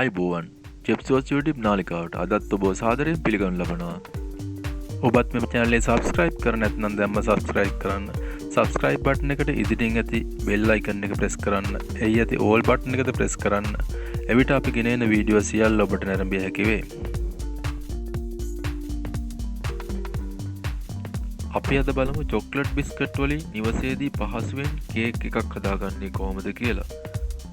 ආයුබෝවන් චෙප්සෝස් YouTube නාලිකාවට අදත් ඔබ සාදරයෙන් පිළිගනු ලබනවා. ඔබත් මෙම channel එක subscribe කර නැත්නම් දැන්ම subscribe කරන්න. subscribe button එකට ඉදිරියෙන් ඇති bell icon එක press කරන්න. එහි ඇති all button එකද press කරන්න. එවිට අපි ගෙනෙන වීඩියෝ සියල්ල ඔබට නැරඹිය හැකි වේ. අපි අද බලමු chocolate biscuit වලින් නිවසේදී පහසුවෙන් කේක් එකක් හදාගන්නේ කොහොමද කියලා.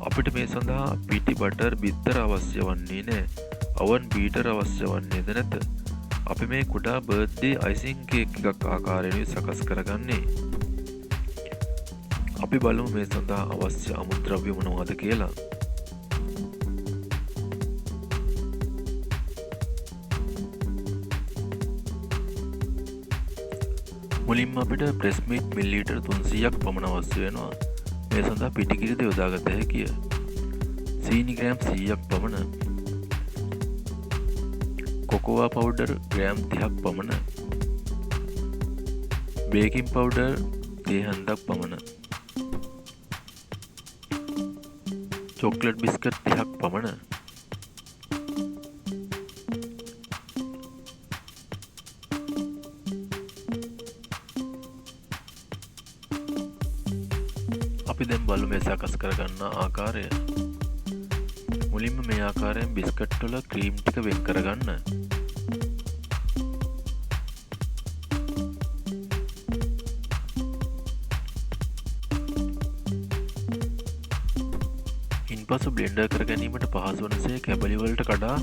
අපිට මේ සඳහා පිටි බටර් බිත්තර අවශ්‍ය වන්නේ නැහැ. oven beater අවශ්‍ය වන්නේද නැත. අපි මේ කුඩා බර්ත්ඩේ icing කේක් එකක් ආකාරයෙන් සකස් කරගන්නේ. අපි බලමු මේ සඳහා අවශ්‍ය අමුද්‍රව්‍ය මොනවද කියලා. මුලින්ම අපිට press meat මිලිලීටර් 300ක් පමණ අවශ්‍ය වෙනවා. මේ සඳහා පිටිකිරිද යොදාගත හැකිය. සීනි ග්‍රෑම් 100ක් පමණ, කොකෝවා පවුඩර් ග්‍රෑම් 30ක් පමණ, බේකින් පවුඩර් තේ හැන්දක් පමණ, චොක්ලට් බිස්කට් 30ක් පමණ, අපි දැන් බලමු මේ සකස් කරගන්න ආකාරය. මුලින්ම මේ ආකාරයෙන් බිස්කට් වල ක්‍රීම් ටික වෙන් කරගන්න. ඉන්පසු බ්ලෙන්ඩර් කර ගැනීමට පහසු වනසේ කැබලි වලට කඩා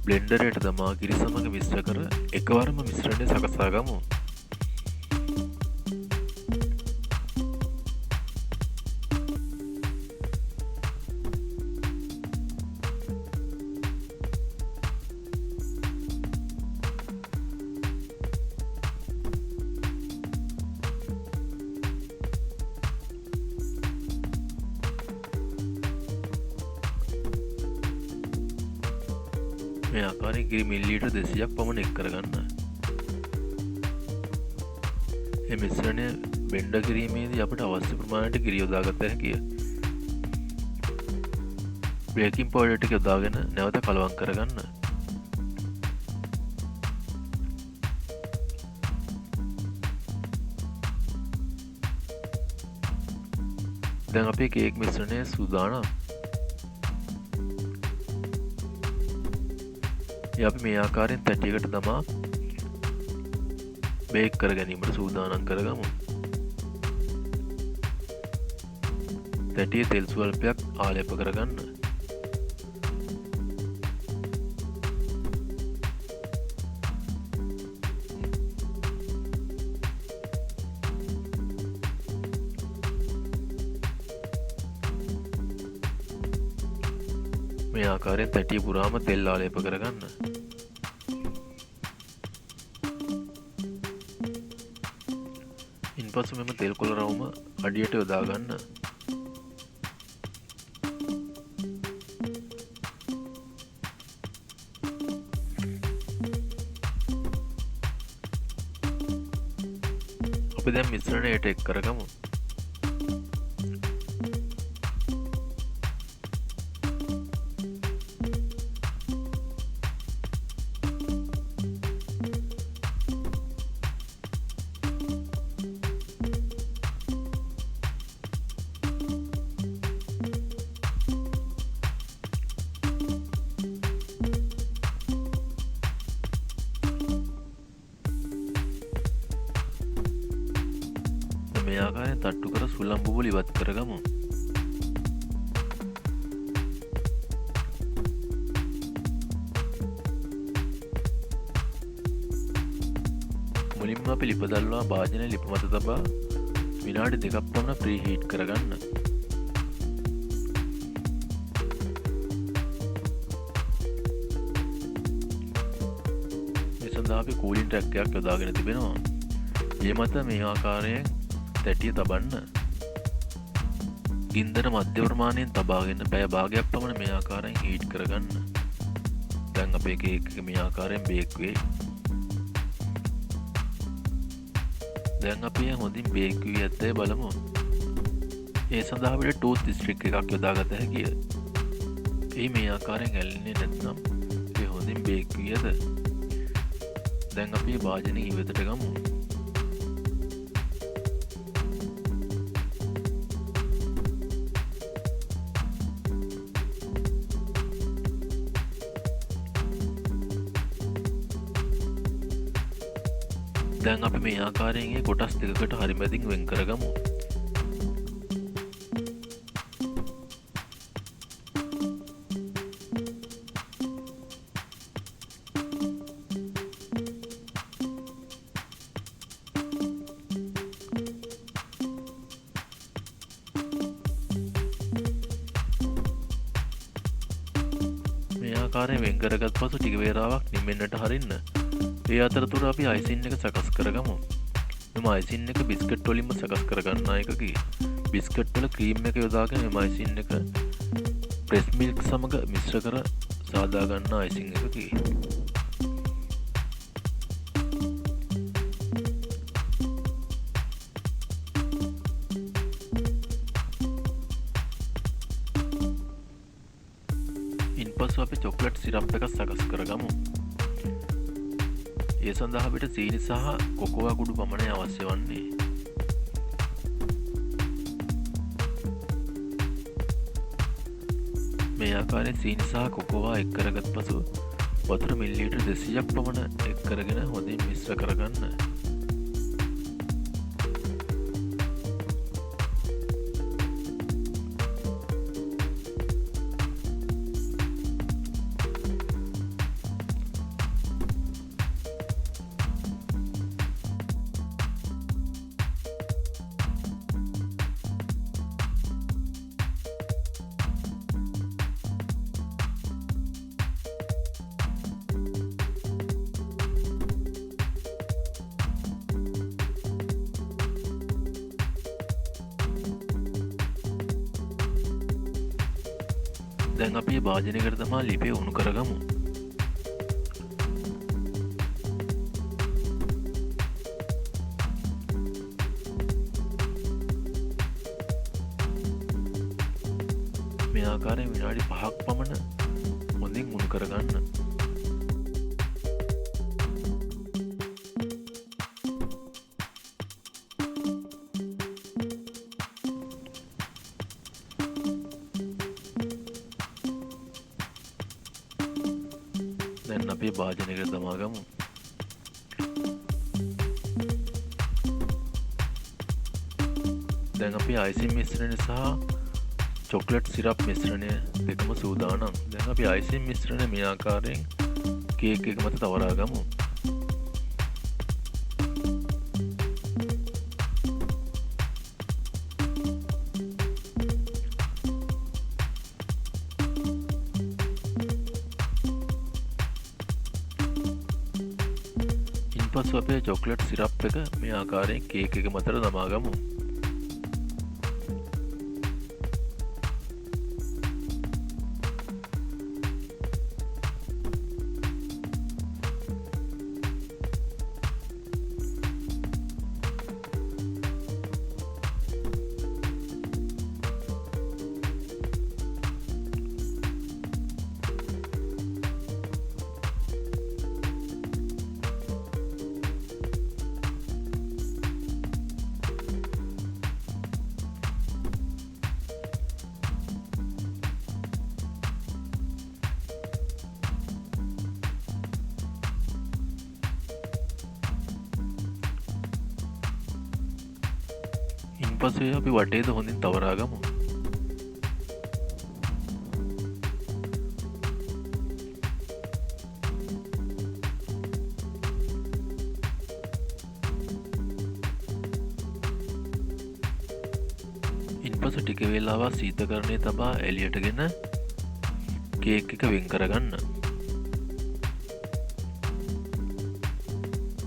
බ්ලෙන්ඩරයට දමා කිරි සමග මිශ්‍ර කර එකවරම මිශ්‍රණය සකසා ගමු. මේ ආකාරයෙන් කිරි මිලිලීටර් 200ක් පමණ එක් කරගන්න. මේ මිශ්‍රණය බෙන්ඩ කිරීමේදී අපිට අවශ්‍ය ප්‍රමාණයට කිරි යොදාගත හැකිය. බේකින් පවුඩර් ටික යොදාගෙන නැවත කලවම් කරගන්න. දැන් අපේ කේක් මිශ්‍රණය සූදානම්. අපි මේ ආකාරයෙන් තැටියකට දමා බේක් කර ගැනීමට සූදානම් කරගමු. තැටියේ තෙල් ස්වල්පයක් ආලේප කරගන්න. මේ ආකාරයෙන් තැටිය පුරාම තෙල් ආලේප කරගන්න. ඉන්පසු මෙම තෙල් කොළ රවුම අඩියට යොදා ගන්න. අපි දැන් මිශ්‍රණයට එක් කරගමු. මේ ආකාරයෙන් තට්ටු කර සුළං බුබුලු ඉවත් කරගමු. මුලින්ම අපි ලිප දල්වා භාජනයේ ලිප මත තබා විනාඩි 2ක් පමණ ප්‍රී හීට් කරගන්න. මේ සඳහා අපි කූලින් ට්‍රැක් එකක් යොදාගෙන තිබෙනවා. මේ මත මේ ආකාරයෙන් තැටිය තබන්න. ගින්දර මධ්‍ය ප්‍රමාණයෙන් තබාගෙන පැය භාගයක් පමණ මේ ආකාරයෙන් හීට් කරගන්න. දැන් අපේ කේක් එක මේ ආකාරයෙන් බේක් වේ. දැන් අපි හොඳින් බේක් වී ඇත්තේ බලමු. ඒ සඳහා අපිට ටූත් ස්ටික් එකක් යොදාගත හැකිය. ඒ මේ ආකාරයෙන් ඇල්ලෙන්නේ නැත්නම් ඒ හොඳින් බේක් වියද. දැන් අපි භාජනය ඉවතට ගමු. දැන් අපි මේ ආකාරයෙන් කොටස් දෙකකට හරි මැදින් වෙන් කරගමු. මේ ආකාරයෙන් වෙන් කරගත් පසු ටික වේලාවක් නිමෙන්නට හරින්න. ඒ අතරතුර අපි අයිසින් එක සකස් කරගමු. මෙම අයිසින් එක බිස්කට් වලින්ම සකස් කරගන්නා එකකි. බිස්කට් වල ක්‍රීම් එක යොදාගෙන මෙම අයිසින් එක ප්‍රෙස් මිල්ක් සමග මිශ්‍ර කර සාදා ගන්නා අයිසින් එකකි. ඉන්පසු අපි චොක්ලට් සිරප් එක සකස් කරගමු. ඒ සඳහා අපිට සීනි සහ කොකෝවා කුඩු පමණයි අවශ්‍ය වන්නේ. මේ ආකාරයෙන් සීනි සහ කොකෝවා එක් කරගත් පසු වතුර මිලිලීටර් 200ක් පමණ එක් කරගෙන හොඳින් මිශ්‍ර කරගන්න. දැන් අපි භාජනයකට තමා ලිපේ උණු කරගමු. මේ ආකාරයෙන් විනාඩි 5ක් පමණ හොඳින් උණු කරගන්න. දැන් අපි භාජනයකට දමා ගමු. දැන් අපි අයිසින් මිශ්‍රණය සහ චොක්ලට් සිරප් මිශ්‍රණය දෙකම සූදානම්. දැන් අපි අයිසින් මිශ්‍රණය මේ ආකාරයෙන් කේක් එක මත තවරා ගමු. ඉන්පසු අපේ චොක්ලට් සිරප් එක මේ ආකාරයෙන් කේක් එක මතට දමා ගමු. ඉන්පසු අපි වටේද හොඳින් තවරා ගමු. ඉන්පසු ටික වේලාවක් සීතකරණයේ තබා එළියටගෙන කේක් එක වෙන් කරගන්න.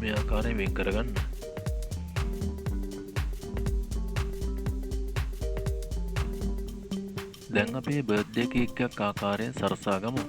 මේ ආකාරයෙන් වෙන් කරගන්න. දැන් අපේ බර්ත්ඩේ කේක් එකක් ආකාරයෙන් සරසා ගමු.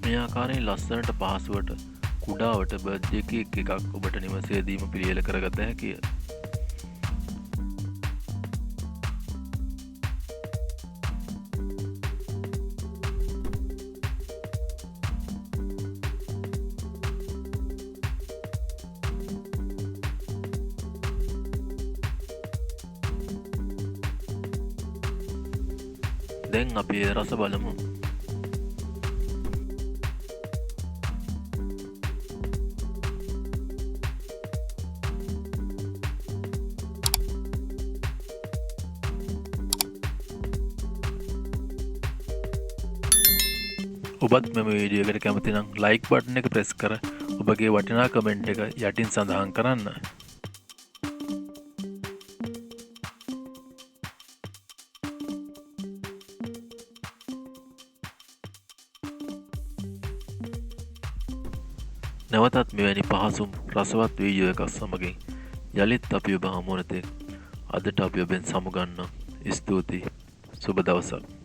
මේ ආකාරයෙන් ලස්සනට පහසුවට කුඩාවට බර්ත්ඩේ කේක් එකක් ඔබට නිවසේදීම පිළියෙල කරගත හැකිය. දැන් අපි රස බලමු. ඔබත් මෙම වීඩියෝ එකට කැමති නම් ලයික් බටන් එක ප්‍රෙස් කර ඔබගේ වටිනා කමෙන්ට් එක යටින් සඳහන් කරන්න. නැවතත් මෙවැනි පහසුම් රසවත් වීඩියෝ එකක් සමගින් යළිත් අපි ඔබ හමු වන තෙක් අදට අපි ඔබෙන් සමුගන්නම්. ස්තුතියි. සුබ දවසක්.